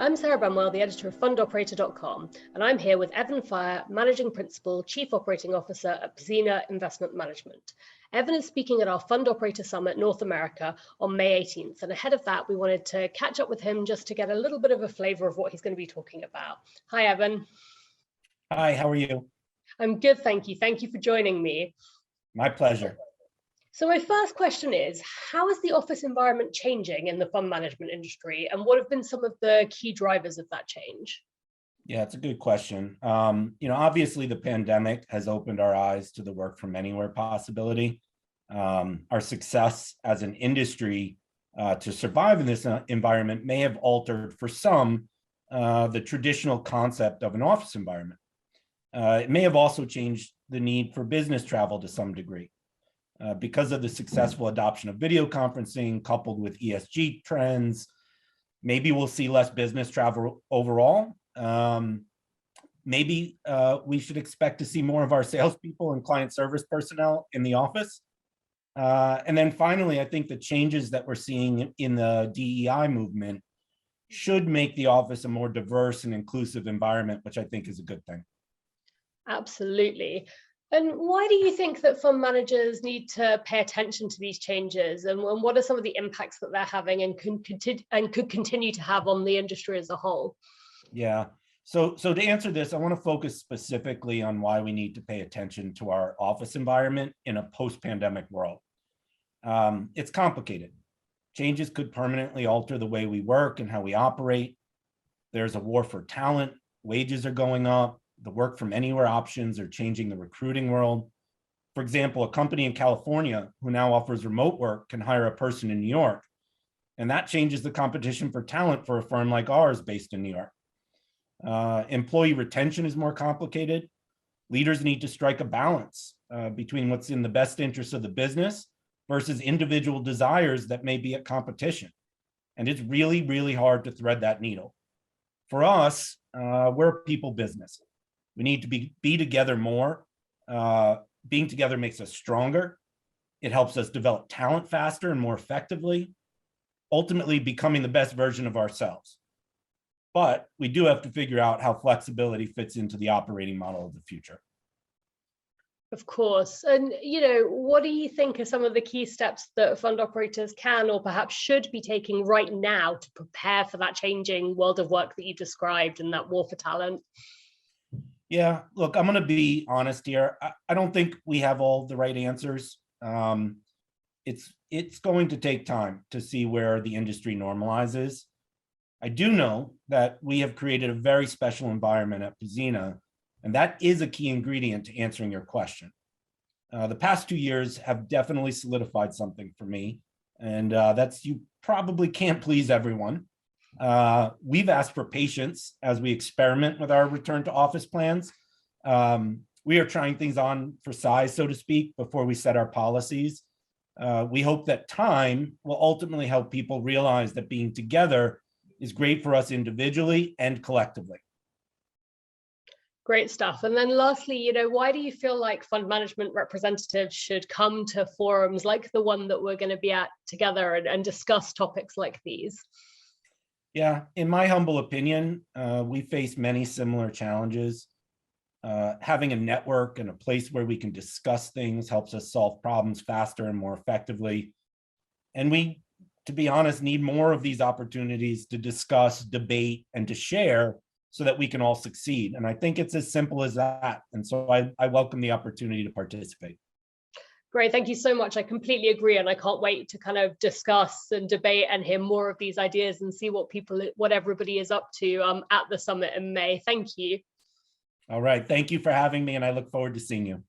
I'm Sarah Bunwell, the editor of fundoperator.com, and I'm here with Evan Fire, Managing Principal, Chief Operating Officer at Pzena Investment Management. Evan is speaking at our Fund Operator Summit North America on May 18th, and ahead of that, we wanted to catch up with him just to get a little bit of a flavor of what he's going to be talking about. Hi, Evan. Hi, how are you? I'm good, thank you. Thank you for joining me. My pleasure. So my first question is, how is the office environment changing in the fund management industry, and what have been some of the key drivers of that change? Yeah, it's a good question. Obviously the pandemic has opened our eyes to the work from anywhere possibility. Our success as an industry to survive in this environment may have altered for some the traditional concept of an office environment. It may have also changed the need for business travel to some degree. Because of the successful adoption of video conferencing coupled with ESG trends, maybe we'll see less business travel overall. Maybe we should expect to see more of our salespeople and client service personnel in the office. And then finally, I think the changes that we're seeing in the DEI movement should make the office a more diverse and inclusive environment, which I think is a good thing. Absolutely. And why do you think that fund managers need to pay attention to these changes, and what are some of the impacts that they're having and could continue to have on the industry as a whole? Yeah, so to answer this, I want to focus specifically on why we need to pay attention to our office environment in a post-pandemic world. It's complicated. Changes could permanently alter the way we work and how we operate. There's a war for talent, wages are going up. The work from anywhere options are changing the recruiting world. For example, a company in California who now offers remote work can hire a person in New York. And that changes the competition for talent for a firm like ours based in New York. Employee retention is more complicated. Leaders need to strike a balance between what's in the best interest of the business versus individual desires that may be at competition. And it's really, really hard to thread that needle. For us, we're a people business. We need to be together more. Being together makes us stronger. It helps us develop talent faster and more effectively, ultimately becoming the best version of ourselves. But we do have to figure out how flexibility fits into the operating model of the future. Of course. And, what do you think are some of the key steps that fund operators can or perhaps should be taking right now to prepare for that changing world of work that you described and that war for talent? Yeah, look, I'm going to be honest here. I don't think we have all the right answers. It's going to take time to see where the industry normalizes. I do know that we have created a very special environment at Pzena, and that is a key ingredient to answering your question. The past 2 years have definitely solidified something for me, and that's you probably can't please everyone. We've asked for patience as we experiment with our return to office plans. We are trying things on for size, so to speak, before we set our policies. We hope that time will ultimately help people realize that being together is great for us individually and collectively. Great stuff. And then lastly, why do you feel like fund management representatives should come to forums like the one that we're going to be at together and discuss topics like these? Yeah, in my humble opinion, we face many similar challenges. Having a network and a place where we can discuss things helps us solve problems faster and more effectively. And we, to be honest, need more of these opportunities to discuss, debate, and to share so that we can all succeed. And I think it's as simple as that. And so I welcome the opportunity to participate. Great, thank you so much. I completely agree, and I can't wait to kind of discuss and debate and hear more of these ideas and see what everybody is up to at the summit in May. Thank you. All right, thank you for having me, and I look forward to seeing you.